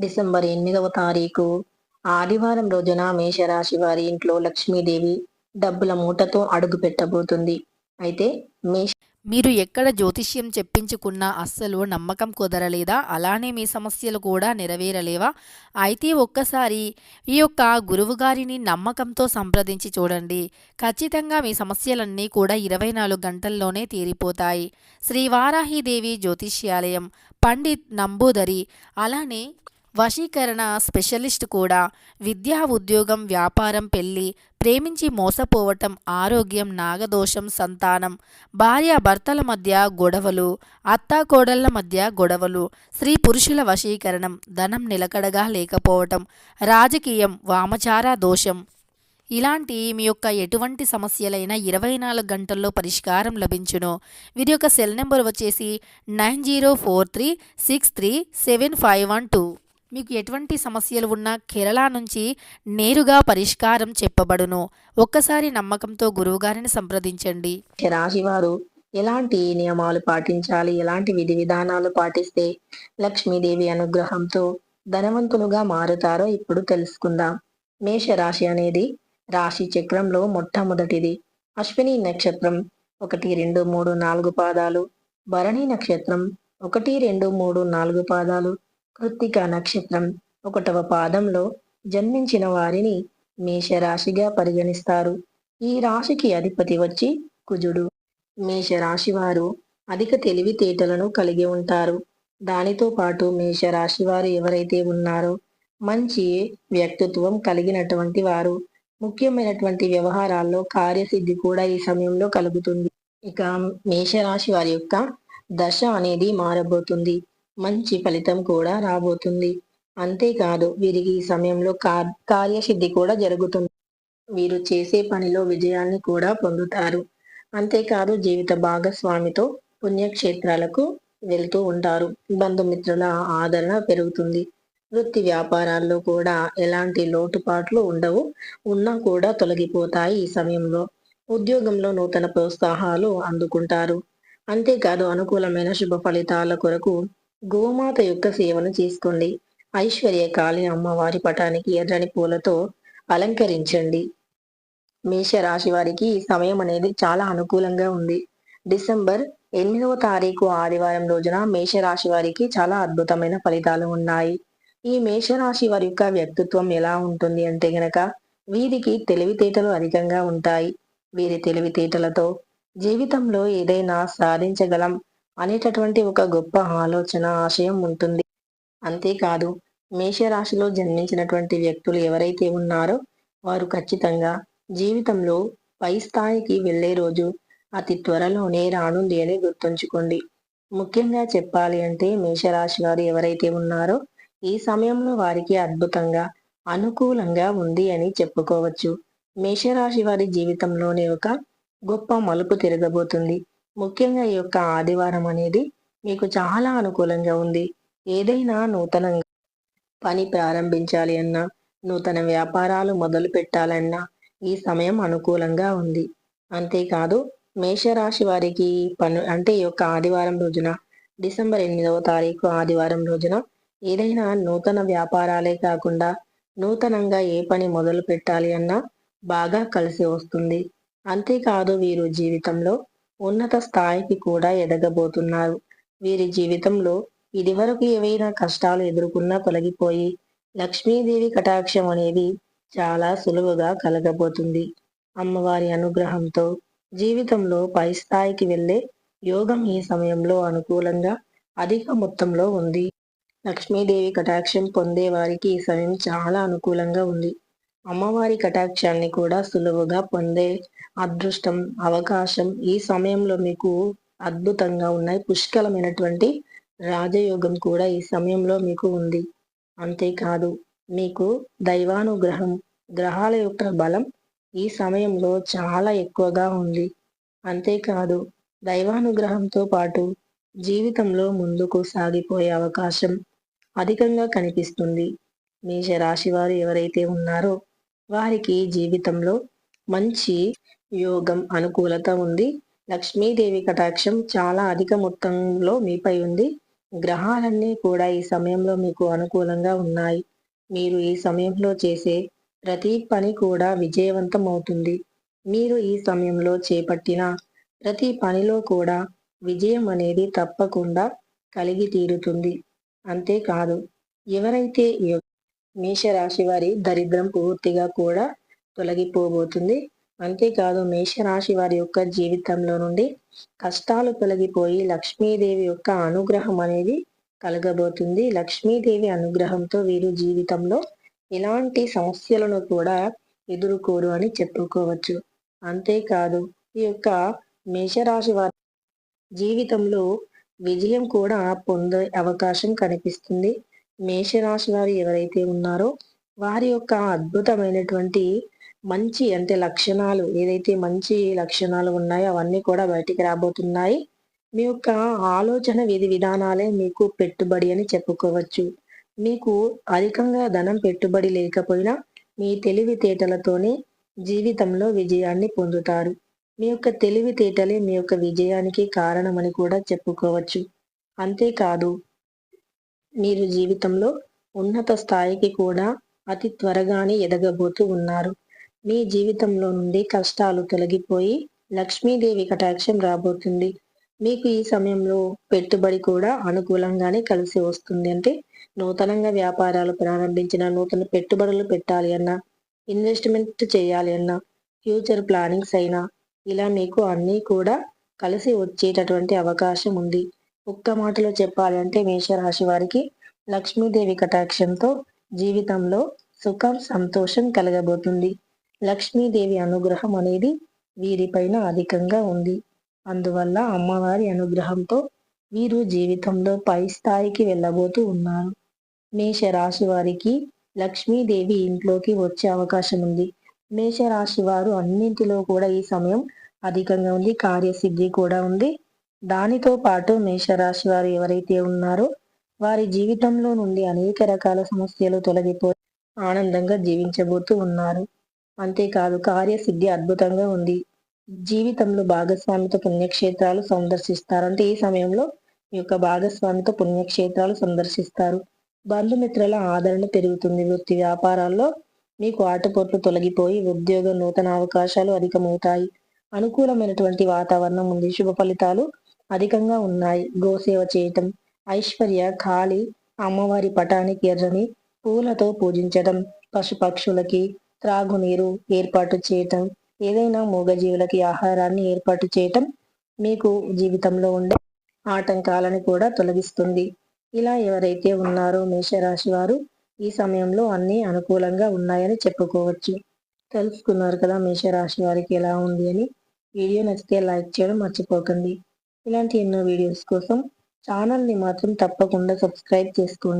December 8వ తారీఖు ఆదివారం రోజున మేషరాశి వారి ఇంట్లో లక్ష్మీదేవి డబ్బుల మూటతో అడుగు పెట్టబోతుంది. అయితే మేష మీరు ఎక్కడ జ్యోతిష్యం చెప్పించుకున్నా అస్సలు నమ్మకం కుదరలేదా? అలానే మీ సమస్యలు కూడా నెరవేరలేవా? అయితే ఒక్కసారి ఈ యొక్క గురువుగారిని నమ్మకంతో సంప్రదించి చూడండి. ఖచ్చితంగా మీ సమస్యలన్నీ కూడా 24 గంటల్లోనే తీరిపోతాయి. శ్రీ వారాహిదేవి జ్యోతిష్యాలయం, పండిత్ నంబూదరి, అలానే వశీకరణ స్పెషలిస్ట్ కూడా. విద్యా, ఉద్యోగం, వ్యాపారం, పెళ్లి, ప్రేమించి మోసపోవటం, ఆరోగ్యం, నాగదోషం, సంతానం, భార్యాభర్తల మధ్య గొడవలు, అత్తాకోడళ్ల మధ్య గొడవలు, స్త్రీ పురుషుల వశీకరణం, ధనం నిలకడగా లేకపోవటం, రాజకీయం, వామచార దోషం, ఇలాంటి మీ యొక్క ఎటువంటి సమస్యలైనా 24 గంటల్లో పరిష్కారం లభించును. వీరి యొక్క సెల్ నెంబర్ వచ్చేసి 9043637512. మీకు ఎటువంటి సమస్యలు ఉన్నా కేరళ నుంచి నేరుగా పరిష్కారం చెప్పబడును. ఒక్కసారి నమ్మకంతో గురువుగారిని సంప్రదించండి. రాశి వారు ఎలాంటి నియమాలు పాటించాలి, ఎలాంటి విధి విధానాలు పాటిస్తే లక్ష్మీదేవి అనుగ్రహంతో ధనవంతులుగా మారుతారో ఇప్పుడు తెలుసుకుందాం. మేషరాశి అనేది రాశి చక్రంలో మొట్టమొదటిది. అశ్విని నక్షత్రం 1, 2, 3, 4 పాదాలు, భరణి నక్షత్రం 1, 2, 3, 4 పాదాలు, కృత్తిక నక్షత్రం 1వ పాదంలో జన్మించిన వారిని మేషరాశిగా పరిగణిస్తారు. ఈ రాశికి అధిపతి వచ్చి కుజుడు. మేషరాశి వారు అధిక తెలివితేటలను కలిగి ఉంటారు. దానితో పాటు మేషరాశి వారు ఎవరైతే ఉన్నారో మంచి వ్యక్తిత్వం కలిగినటువంటి వారు. ముఖ్యమైనటువంటి వ్యవహారాల్లో కార్యసిద్ధి కూడా ఈ సమయంలో కలుగుతుంది. ఇక మేషరాశి వారి యొక్క దశ అనేది మారబోతుంది. మంచి ఫలితం కూడా రాబోతుంది. అంతేకాదు వీరికి ఈ సమయంలో కార్యసిద్ధి కూడా జరుగుతుంది. వీరు చేసే పనిలో విజయాన్ని కూడా పొందుతారు. అంతేకాదు జీవిత భాగస్వామితో పుణ్యక్షేత్రాలకు వెళ్తూ ఉంటారు. బంధుమిత్రుల ఆదరణ పెరుగుతుంది. వృత్తి వ్యాపారాల్లో కూడా ఎలాంటి లోటుపాట్లు ఉండవు. ఉన్నా కూడా తొలగిపోతాయి ఈ సమయంలో. ఉద్యోగంలో నూతన ప్రోత్సాహాలు అందుకుంటారు. అంతేకాదు అనుకూలమైన శుభ ఫలితాల కొరకు గోమాత యొక్క సేవను చేసుకోండి. ఐశ్వర్యకాళి అమ్మవారి పటానికి ఎర్రని పూలతో అలంకరించండి. మేషరాశి వారికి ఈ సమయం అనేది చాలా అనుకూలంగా ఉంది. డిసెంబర్ 8వ తారీఖు ఆదివారం రోజున మేషరాశి వారికి చాలా అద్భుతమైన ఫలితాలు ఉన్నాయి. ఈ మేషరాశి వారి యొక్క వ్యక్తిత్వం ఎలా ఉంటుంది అంటే గనక వీరికి తెలివితేటలు అధికంగా ఉంటాయి. వీరి తెలివితేటలతో జీవితంలో ఏదైనా సాధించగలం అనేటటువంటి ఒక గొప్ప ఆలోచన, ఆశయం ఉంటుంది. అంతేకాదు మేషరాశిలో జన్మించినటువంటి వ్యక్తులు ఎవరైతే ఉన్నారో వారు ఖచ్చితంగా జీవితంలో పై స్థాయికి వెళ్లే రోజు అతి త్వరలోనే రానుంది అని గుర్తుంచుకోండి. ముఖ్యంగా చెప్పాలి అంటే మేషరాశి వారు ఎవరైతే ఉన్నారో ఈ సమయంలో వారికి అద్భుతంగా అనుకూలంగా ఉంది అని చెప్పుకోవచ్చు. మేషరాశి వారి జీవితంలోనే ఒక గొప్ప మలుపు తిరగబోతుంది. ముఖ్యంగా ఈ యొక్క ఆదివారం అనేది మీకు చాలా అనుకూలంగా ఉంది. ఏదైనా నూతనంగా పని ప్రారంభించాలి అన్నా, నూతన వ్యాపారాలు మొదలు పెట్టాలన్నా ఈ సమయం అనుకూలంగా ఉంది. అంతేకాదు మేషరాశి వారికి ఈ యొక్క ఆదివారం రోజున డిసెంబర్ 8వ తారీఖు ఆదివారం రోజున ఏదైనా నూతన వ్యాపారాలే కాకుండా నూతనంగా ఏ పని మొదలు పెట్టాలి అన్నా బాగా కలిసి వస్తుంది. అంతేకాదు వీరు జీవితంలో ఉన్నత స్థాయికి కూడా ఎదగబోతున్నారు. వీరి జీవితంలో ఇదివరకు ఏవైనా కష్టాలు ఎదుర్కొన్నా తొలగిపోయి లక్ష్మీదేవి కటాక్షం అనేది చాలా సులువుగా కలగబోతుంది. అమ్మవారి అనుగ్రహంతో జీవితంలో పై స్థాయికి వెళ్లే యోగం ఈ సమయంలో అనుకూలంగా అధిక మొత్తంలో ఉంది. లక్ష్మీదేవి కటాక్షం పొందే వారికి ఈ సమయం చాలా అనుకూలంగా ఉంది. అమ్మవారి కటాక్షాన్ని కూడా సులువుగా పొందే అదృష్టం, అవకాశం ఈ సమయంలో మీకు అద్భుతంగా ఉన్నాయి. పుష్కలమైనటువంటి రాజయోగం కూడా ఈ సమయంలో మీకు ఉంది. అంతేకాదు మీకు దైవానుగ్రహం, గ్రహాల యొక్క బలం ఈ సమయంలో చాలా ఎక్కువగా ఉంది. అంతేకాదు దైవానుగ్రహంతో పాటు జీవితంలో ముందుకు సాగిపోయే అవకాశం అధికంగా కనిపిస్తుంది. మేషరాశి వారు ఎవరైతే ఉన్నారో వారికి జీవితంలో మంచి యోగం, అనుకూలత ఉంది. లక్ష్మీదేవి కటాక్షం చాలా అధిక మొత్తంలో మీపై ఉంది. గ్రహాలన్నీ కూడా ఈ సమయంలో మీకు అనుకూలంగా ఉన్నాయి. మీరు ఈ సమయంలో చేసే ప్రతి పని కూడా విజయవంతం అవుతుంది. మీరు ఈ సమయంలో చేపట్టిన ప్రతి పనిలో కూడా విజయం అనేది తప్పకుండా కలిగి తీరుతుంది. అంతేకాదు, ఎవరైతే ఈ మేషరాశి వారి దరిద్రం పూర్తిగా కూడా తొలగిపోబోతుంది. అంతేకాదు, మేషరాశి వారి యొక్క జీవితంలో నుండి కష్టాలు తొలగిపోయి లక్ష్మీదేవి యొక్క అనుగ్రహం అనేది కలగబోతుంది. లక్ష్మీదేవి అనుగ్రహంతో వీరు జీవితంలో ఎలాంటి సమస్యలను కూడా ఎదుర్కోరు అని చెప్పుకోవచ్చు. అంతేకాదు, ఈ యొక్క మేషరాశి వారి జీవితంలో విజయం కూడా పొందే అవకాశం కనిపిస్తుంది. మేషరాశి వారు ఎవరైతే ఉన్నారో వారి యొక్క అద్భుతమైనటువంటి మంచి లక్షణాలు ఏదైతే మంచి లక్షణాలు ఉన్నాయో అవన్నీ కూడా బయటికి రాబోతున్నాయి. మీ యొక్క ఆలోచన విధానాలే మీకు పెట్టుబడి అని చెప్పుకోవచ్చు. మీకు అధికంగా ధనం పెట్టుబడి లేకపోయినా మీ తెలివితేటలతోనే జీవితంలో విజయాన్ని పొందుతారు. మీ యొక్క తెలివితేటలే మీ యొక్క విజయానికి కారణమని కూడా చెప్పుకోవచ్చు. అంతేకాదు, మీరు జీవితంలో ఉన్నత స్థాయికి కూడా అతి త్వరగానే ఎదగబోతూ ఉన్నారు. మీ జీవితంలో నుండి కష్టాలు తొలగిపోయి లక్ష్మీదేవి కటాక్షం రాబోతుంది. మీకు ఈ సమయంలో పెట్టుబడి కూడా అనుకూలంగానే కలిసి వస్తుంది. అంటే నూతనంగా వ్యాపారాలు ప్రారంభించిన, నూతన పెట్టుబడులు పెట్టాలి అన్నా, ఇన్వెస్ట్మెంట్ చేయాలి అన్నా, ఫ్యూచర్ ప్లానింగ్స్ అయినా ఇలా మీకు అన్నీ కూడా కలిసి వచ్చేటటువంటి అవకాశం ఉంది. ఒక్క మాటలో చెప్పాలి అంటే మేషరాశి వారికి లక్ష్మీదేవి కటాక్షంతో జీవితంలో సుఖం, సంతోషం కలగబోతుంది. లక్ష్మీదేవి అనుగ్రహం అనేది వీరిపైన అధికంగా ఉంది. అందువల్ల అమ్మవారి అనుగ్రహంతో వీరు జీవితంలో పై స్థాయికి వెళ్ళబోతూ ఉన్నారు. మేషరాశి వారికి లక్ష్మీదేవి ఇంట్లోకి వచ్చే అవకాశం ఉంది. మేషరాశి వారు అన్నింటిలో కూడా ఈ సమయం అధికంగా ఉంది. కార్యసిద్ధి కూడా ఉంది. దానితో పాటు మేషరాశి వారు ఎవరైతే ఉన్నారో వారి జీవితంలో నుండి అనేక రకాల సమస్యలు తొలగిపోయి ఆనందంగా జీవించబోతూ ఉన్నారు. అంతేకాదు, కార్యసిద్ధి అద్భుతంగా ఉంది. జీవితంలో భాగస్వామితో పుణ్యక్షేత్రాలు సందర్శిస్తారు. అంటే ఈ సమయంలో ఈ యొక్క భాగస్వామితో పుణ్యక్షేత్రాలు సందర్శిస్తారు. బంధుమిత్రుల ఆదరణ పెరుగుతుంది. వృత్తి వ్యాపారాల్లో మీకు ఆటుపోట్లు తొలగిపోయి ఉద్యోగ నూతన అవకాశాలు అధికమవుతాయి. అనుకూలమైనటువంటి వాతావరణం ఉంది. శుభ ఫలితాలు అధికంగా ఉన్నాయి. గోసేవ చేయటం, ఐశ్వర్య ఖాళీ అమ్మవారి పటానికి ఎర్రని పూలతో పూజించడం, పశుపక్షులకి త్రాగునీరు ఏర్పాటు చేయటం, ఏదైనా మూగజీవులకి ఆహారాన్ని ఏర్పాటు చేయటం మీకు జీవితంలో ఉండే ఆటంకాలను కూడా తొలగిస్తుంది. ఇలా ఎవరైతే ఉన్నారో మేషరాశి వారు ఈ సమయంలో అన్ని అనుకూలంగా ఉన్నాయని చెప్పుకోవచ్చు. తెలుసుకున్నారు కదా మేషరాశి వారికి ఎలా ఉంది అని. వీడియో నచ్చితే లైక్ చేయడం మర్చిపోకండి. ఇలాంటి ఎన్నో వీడియోస్ కోసం ఛానల్ని మాత్రం తప్పకుండా సబ్స్క్రైబ్ చేసుకోండి.